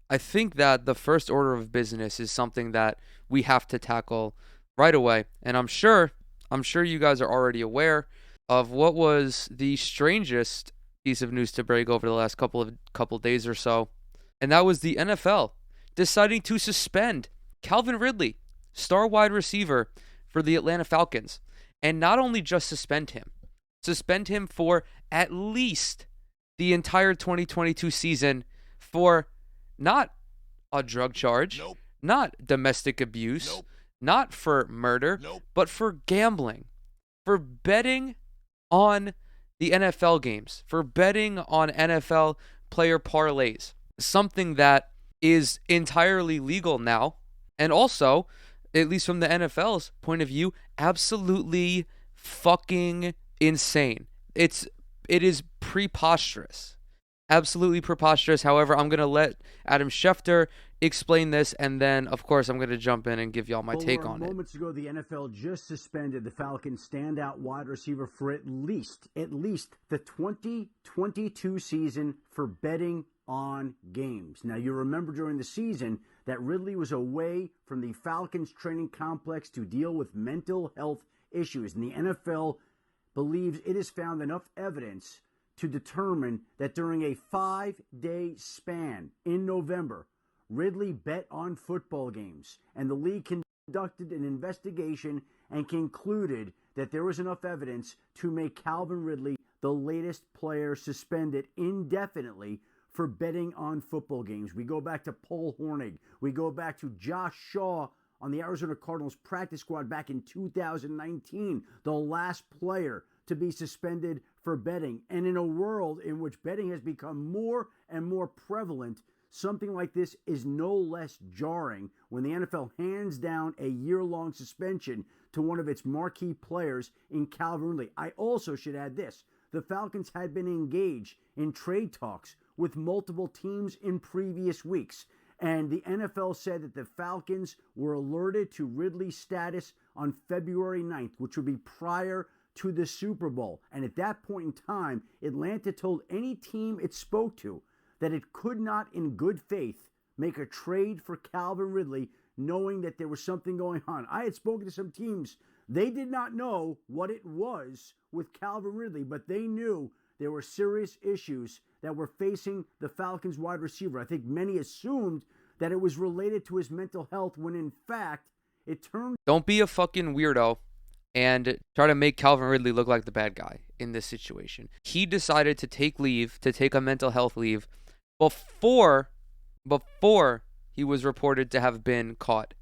I think that the first order of business is something that we have to tackle right away. And I'm sure you guys are already aware of what was the strangest piece of news to break over the last couple days or so. And that was the NFL deciding to suspend Calvin Ridley, star wide receiver for the Atlanta Falcons. And not only just suspend him for at least the entire 2022 season for not a drug charge, Nope. not domestic abuse, Nope. not for murder, Nope. but for gambling, for betting on the NFL games, for betting on NFL player parlays, something that is entirely legal now, and also, at least from the NFL's point of view, absolutely fucking insane. It is preposterous. Absolutely preposterous. However, I'm going to let Adam Schefter explain this, and then, of course, I'm going to jump in and give y'all my take on it. Moments ago, the NFL just suspended the Falcons' standout wide receiver for at least the 2022 season for betting on games. Now, you remember during the season that Ridley was away from the Falcons training complex to deal with mental health issues, and the NFL believes it has found enough evidence to determine that during a 5-day span in November, Ridley bet on football games, and the league conducted an investigation and concluded that there was enough evidence to make Calvin Ridley the latest player suspended indefinitely for betting on football games. We go back to Paul Hornig. We go back to Josh Shaw on the Arizona Cardinals practice squad back in 2019, the last player to be suspended for betting. And in a world in which betting has become more and more prevalent, something like this is no less jarring when the NFL hands down a year-long suspension to one of its marquee players in Calvin Ridley. I also should add this. The Falcons had been engaged in trade talks with multiple teams in previous weeks. And the NFL said that the Falcons were alerted to Ridley's status on February 9th, which would be prior to the Super Bowl. And at that point in time, Atlanta told any team it spoke to that it could not, in good faith, make a trade for Calvin Ridley, knowing that there was something going on. I had spoken to some teams. They did not know what it was with Calvin Ridley, but they knew there were serious issues that were facing the Falcons wide receiver. I think many assumed that it was related to his mental health when in fact it turned. Don't be a fucking weirdo and try to make Calvin Ridley look like the bad guy in this situation. He decided to take a mental health leave before he was reported to have been caught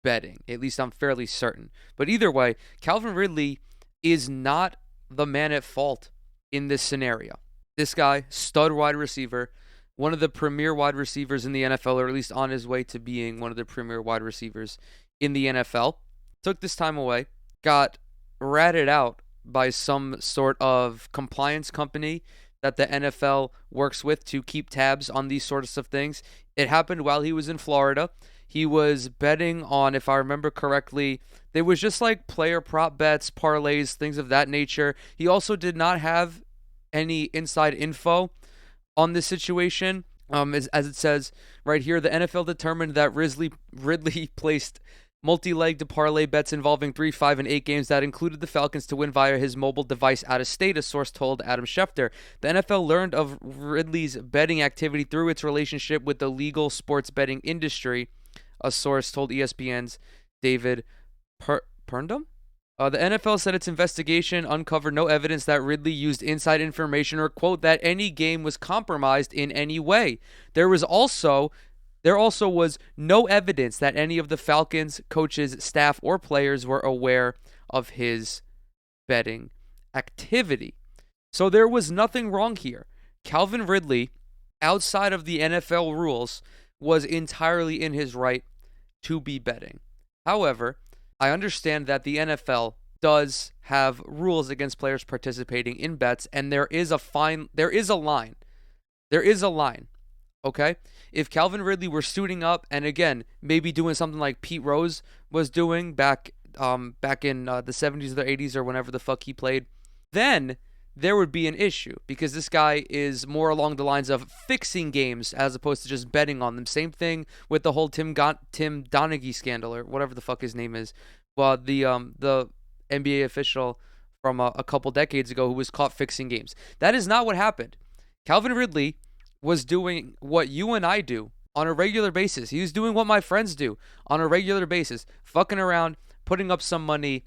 betting. At least I'm fairly certain. But either way, Calvin Ridley is not the man at fault in this scenario. This guy, stud wide receiver, one of the premier wide receivers in the NFL, or at least on his way to being one of the premier wide receivers in the NFL, took this time away, got ratted out by some sort of compliance company that the NFL works with to keep tabs on these sorts of things. It happened while he was in Florida. He was betting on, if I remember correctly, there was just like player prop bets, parlays, things of that nature. He also did not have any inside info on this situation. As it says right here, the NFL determined that Ridley placed multi-legged parlay bets involving 3, 5, and 8 games that included the Falcons to win via his mobile device out of state, a source told Adam Schefter. The NFL learned of Ridley's betting activity through its relationship with the legal sports betting industry, a source told ESPN's David Perndum. The NFL said its investigation uncovered no evidence that Ridley used inside information or, quote, that any game was compromised in any way. There also was no evidence that any of the Falcons, coaches, staff, or players were aware of his betting activity. So there was nothing wrong here. Calvin Ridley, outside of the NFL rules, was entirely in his right to be betting. However, I understand that the NFL does have rules against players participating in bets, and there is a line. Okay? If Calvin Ridley were suiting up and again, maybe doing something like Pete Rose was doing back in the 70s or the 80s or whenever the fuck he played, then there would be an issue because this guy is more along the lines of fixing games as opposed to just betting on them. Same thing with the whole Tim Donaghy scandal or whatever the fuck his name is. Well, the NBA official from a couple decades ago who was caught fixing games. That is not what happened. Calvin Ridley was doing what you and I do on a regular basis. He was doing what my friends do on a regular basis, fucking around, putting up some money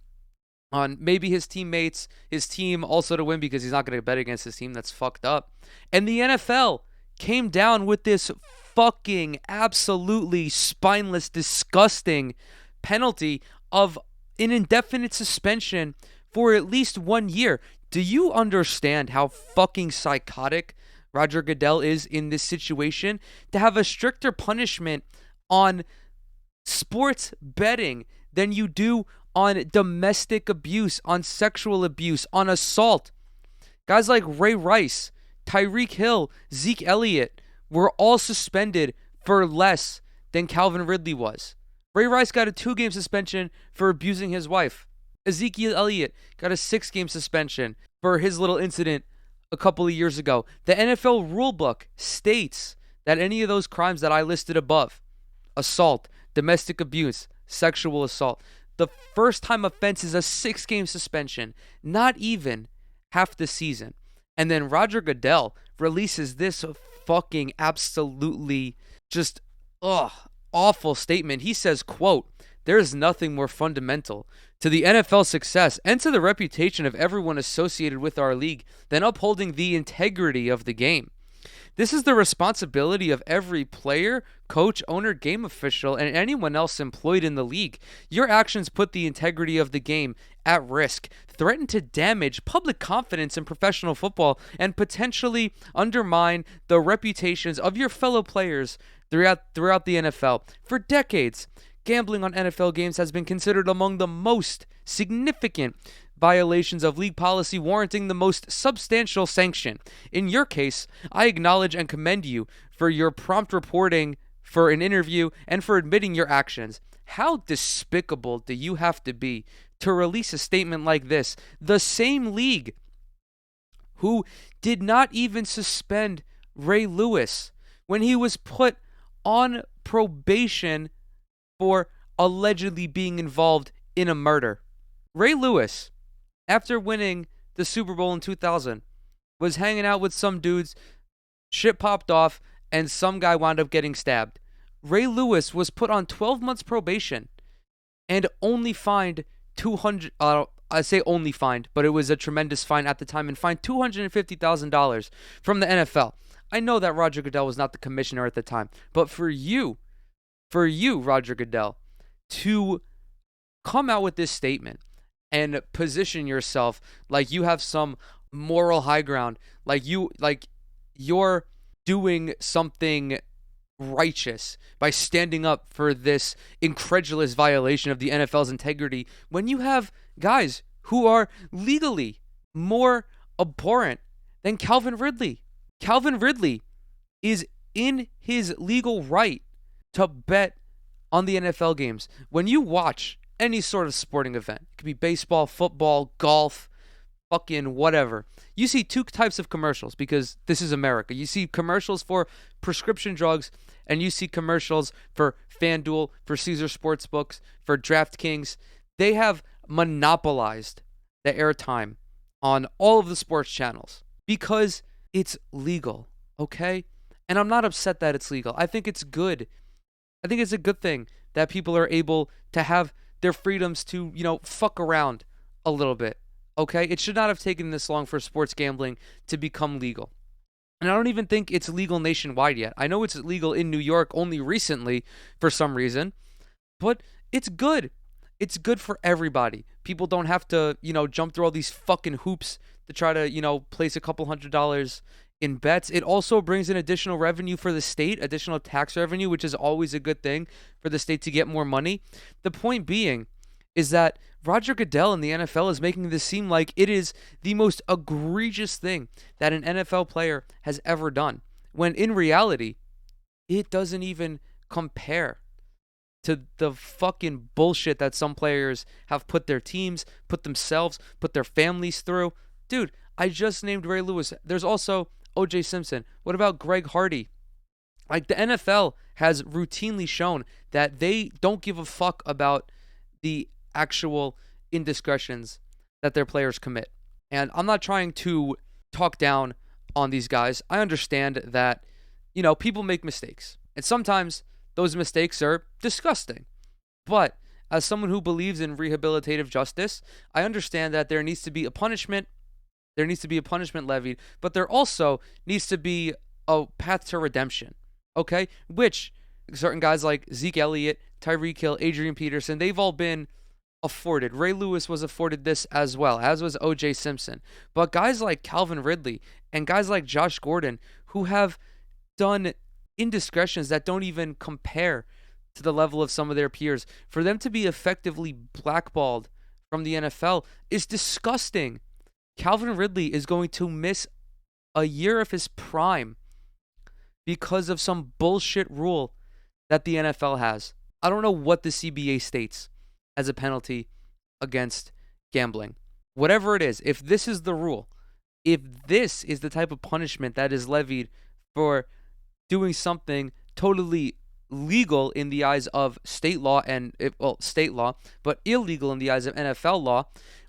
on maybe his teammates, his team also to win because he's not going to bet against his team. That's fucked up. And the NFL came down with this fucking absolutely spineless, disgusting penalty of an indefinite suspension for at least 1 year. Do you understand how fucking psychotic Roger Goodell is in this situation? To have a stricter punishment on sports betting than you do on domestic abuse, on sexual abuse, on assault. Guys like Ray Rice, Tyreek Hill, Zeke Elliott were all suspended for less than Calvin Ridley was. Ray Rice got a 2-game suspension for abusing his wife. Ezekiel Elliott got a 6-game suspension for his little incident a couple of years ago. The NFL rulebook states that any of those crimes that I listed above, assault, domestic abuse, sexual assault, the first time offense is a 6-game suspension, not even half the season. And then Roger Goodell releases this fucking absolutely just awful statement. He says, quote, "There is nothing more fundamental to the NFL success and to the reputation of everyone associated with our league than upholding the integrity of the game. This is the responsibility of every player, coach, owner, game official, and anyone else employed in the league. Your actions put the integrity of the game at risk, threaten to damage public confidence in professional football, and potentially undermine the reputations of your fellow players throughout the NFL. For decades, gambling on NFL games has been considered among the most significant violations of league policy, warranting the most substantial sanction. In your case, I acknowledge and commend you for your prompt reporting for an interview and for admitting your actions." How despicable do you have to be to release a statement like this? The same league who did not even suspend Ray Lewis when he was put on probation for allegedly being involved in a murder. Ray Lewis, after winning the Super Bowl in 2000, was hanging out with some dudes, shit popped off, and some guy wound up getting stabbed. Ray Lewis was put on 12 months probation and only fined I say only fined, but it was a tremendous fine at the time, and fined $250,000 from the NFL. I know that Roger Goodell was not the commissioner at the time, but for you, Roger Goodell, to come out with this statement and position yourself like you have some moral high ground, like you're doing something righteous by standing up for this incredulous violation of the NFL's integrity, when you have guys who are legally more abhorrent than Calvin Ridley. Calvin Ridley is in his legal right to bet on the NFL games. When you watch any sort of sporting event, it could be baseball, football, golf, fucking whatever, you see two types of commercials because this is America. You see commercials for prescription drugs, and you see commercials for FanDuel, for Caesar Sportsbooks, for DraftKings. They have monopolized the airtime on all of the sports channels because it's legal, okay? And I'm not upset that it's legal. I think it's good. I think it's a good thing that people are able to have their freedoms to, fuck around a little bit, okay? It should not have taken this long for sports gambling to become legal. And I don't even think it's legal nationwide yet. I know it's legal in New York only recently for some reason, but it's good. It's good for everybody. People don't have to, jump through all these fucking hoops to try to, place a couple $100 in bets. It also brings in additional revenue for the state, additional tax revenue, which is always a good thing for the state to get more money. The point being is that Roger Goodell in the NFL is making this seem like it is the most egregious thing that an NFL player has ever done, when in reality, it doesn't even compare to the fucking bullshit that some players have put their teams, put themselves, put their families through. Dude, I just named Ray Lewis. There's also O.J. Simpson. What about Greg Hardy? Like, the NFL has routinely shown that they don't give a fuck about the actual indiscretions that their players commit. And I'm not trying to talk down on these guys. I understand that, people make mistakes. And sometimes those mistakes are disgusting. But as someone who believes in rehabilitative justice, I understand that there needs to be a punishment. There needs to be a punishment levied, but there also needs to be a path to redemption. Okay? Which certain guys like Zeke Elliott, Tyreek Hill, Adrian Peterson, they've all been afforded. Ray Lewis was afforded this as well, as was O.J. Simpson. But guys like Calvin Ridley and guys like Josh Gordon, who have done indiscretions that don't even compare to the level of some of their peers, for them to be effectively blackballed from the NFL is disgusting. Calvin Ridley is going to miss a year of his prime because of some bullshit rule that the NFL has. I don't know what the CBA states as a penalty against gambling. Whatever it is, if this is the rule, if this is the type of punishment that is levied for doing something totally legal in the eyes of state law state law, but illegal in the eyes of NFL law,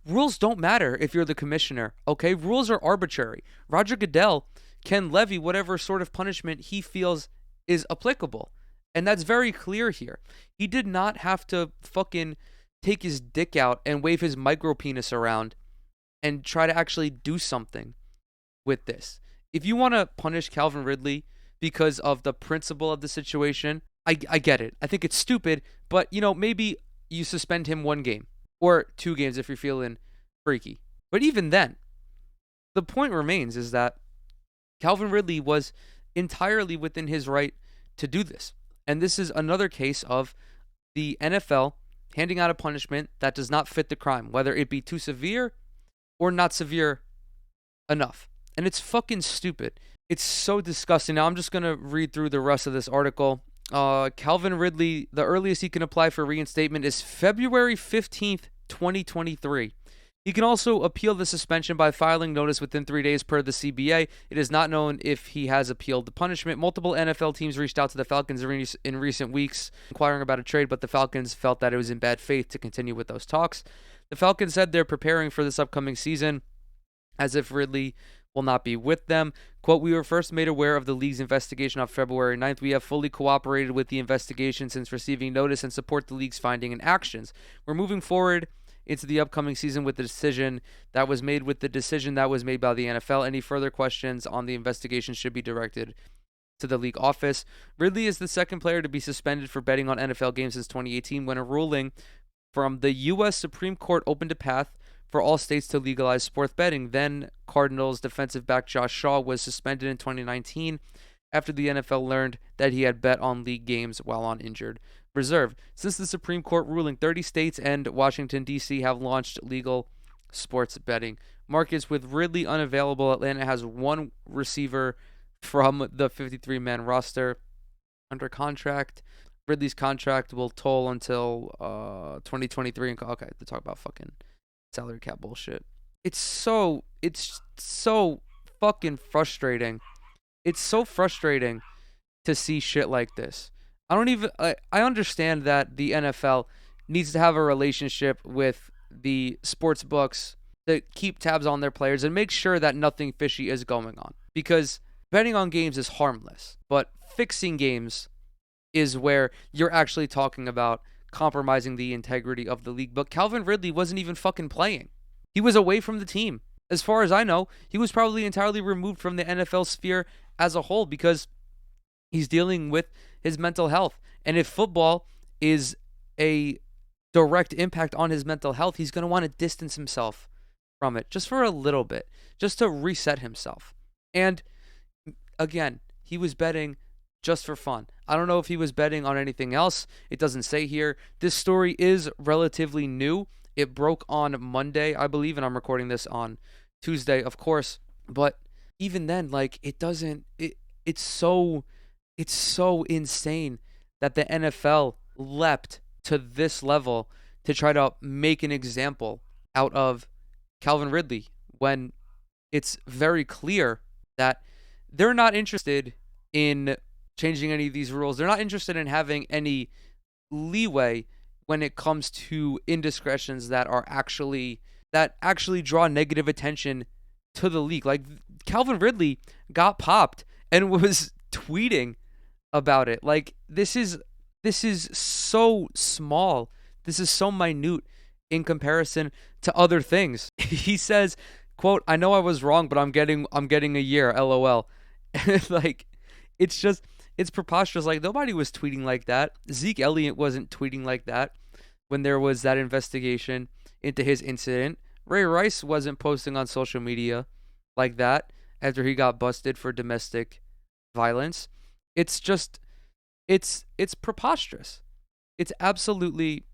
rules don't matter if you're the commissioner, okay? Rules are arbitrary. Roger Goodell can levy whatever sort of punishment he feels is applicable. And that's very clear here. He did not have to fucking take his dick out and wave his micro penis around and try to actually do something with this. If you want to punish Calvin Ridley because of the principle of the situation, I get it. I think it's stupid, but, maybe you suspend him 1 game or 2 games if you're feeling freaky. But even then, the point remains is that Calvin Ridley was entirely within his right to do this. And this is another case of the NFL handing out a punishment that does not fit the crime, whether it be too severe or not severe enough. And it's fucking stupid. It's so disgusting. Now, I'm just going to read through the rest of this article. Calvin Ridley, the earliest he can apply for reinstatement is February 15th, 2023. He can also appeal the suspension by filing notice within 3 days per the CBA. It is not known if he has appealed the punishment. Multiple NFL teams reached out to the Falcons in recent weeks inquiring about a trade, but the Falcons felt that it was in bad faith to continue with those talks. The Falcons said they're preparing for this upcoming season as if Ridley will not be with them. Quote, "We were first made aware of the league's investigation on February 9th. We have fully cooperated with the investigation since receiving notice and support the league's finding and actions. We're moving forward into the upcoming season with the decision that was made by the NFL. Any further questions on the investigation should be directed to the league office." Ridley is the second player to be suspended for betting on NFL games since 2018 when a ruling from the U.S. Supreme Court opened a path for all states to legalize sports betting. Then Cardinals defensive back Josh Shaw was suspended in 2019 after the NFL learned that he had bet on league games while on injured reserve. Since the Supreme Court ruling, 30 states and Washington, D.C. have launched legal sports betting markets. With Ridley unavailable, Atlanta has 1 receiver from the 53-man roster under contract. Ridley's contract will toll until 2023. Okay, to talk about fucking salary cap bullshit. It's so fucking frustrating. It's so frustrating to see shit like this. I understand that the NFL needs to have a relationship with the sports books to keep tabs on their players and make sure that nothing fishy is going on. Because betting on games is harmless, but fixing games is where you're actually talking about compromising the integrity of the league. But Calvin Ridley wasn't even fucking playing. He was away from the team. As far as I know, he was probably entirely removed from the NFL sphere as a whole because he's dealing with his mental health. And if football is a direct impact on his mental health, he's going to want to distance himself from it just for a little bit, just to reset himself. And again, he was betting just for fun. I don't know if he was betting on anything else. It doesn't say here. This story is relatively new. It broke on Monday, I believe, and I'm recording this on Tuesday, of course. But even then, it's so insane that the NFL leapt to this level to try to make an example out of Calvin Ridley when it's very clear that they're not interested in changing any of these rules. They're not interested in having any leeway when it comes to indiscretions that actually draw negative attention to the league. Like Calvin Ridley got popped and was tweeting about it. Like this is so small. This is so minute in comparison to other things. He says, quote, "I know I was wrong, but I'm getting a year, LOL." Like it's preposterous. Like nobody was tweeting like that. Zeke Elliott wasn't tweeting like that when there was that investigation into his incident. Ray Rice wasn't posting on social media like that after he got busted for domestic violence. It's just it's preposterous. It's absolutely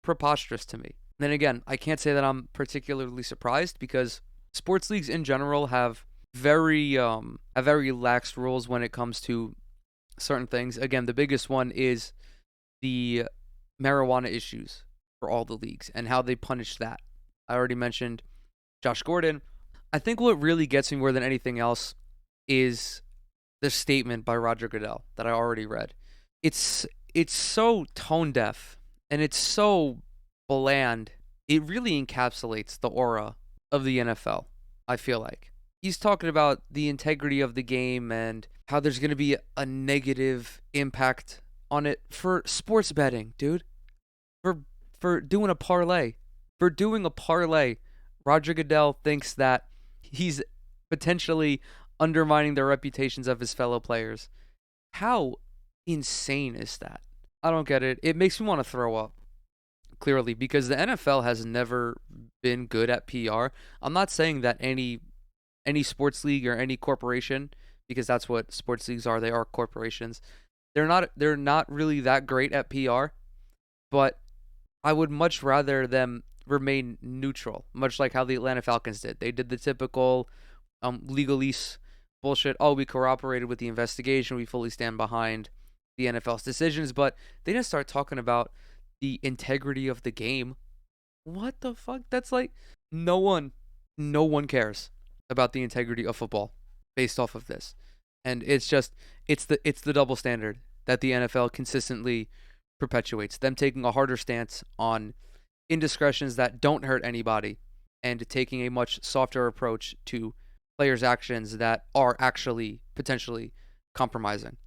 preposterous to me. Then again, I can't say that I'm particularly surprised because sports leagues in general have very lax rules when it comes to certain things. Again, the biggest one is the marijuana issues for all the leagues and how they punish that. I already mentioned Josh Gordon. I think what really gets me more than anything else is the statement by Roger Goodell that I already read. It's it's so tone deaf and it's so bland. It really encapsulates the aura of the NFL, I feel like. He's talking about the integrity of the game and how there's going to be a negative impact on it for sports betting, dude. For for doing a parlay. For doing a parlay, Roger Goodell thinks that he's potentially undermining the reputations of his fellow players. How insane is that? I don't get it. It makes me want to throw up, clearly, because the NFL has never been good at PR. I'm not saying that any sports league or any corporation, because that's what sports leagues are. They are corporations. They're not really that great at PR, but I would much rather them remain neutral, much like how the Atlanta Falcons did. They did the typical legalese bullshit. Oh, we cooperated with the investigation. We fully stand behind the NFL's decisions, but they didn't start talking about the integrity of the game. What the fuck? That's like no one, no one cares about the integrity of football based off of this, and it's the double standard that the NFL consistently perpetuates. Them taking a harder stance on indiscretions that don't hurt anybody, and taking a much softer approach to players' actions that are actually potentially compromising.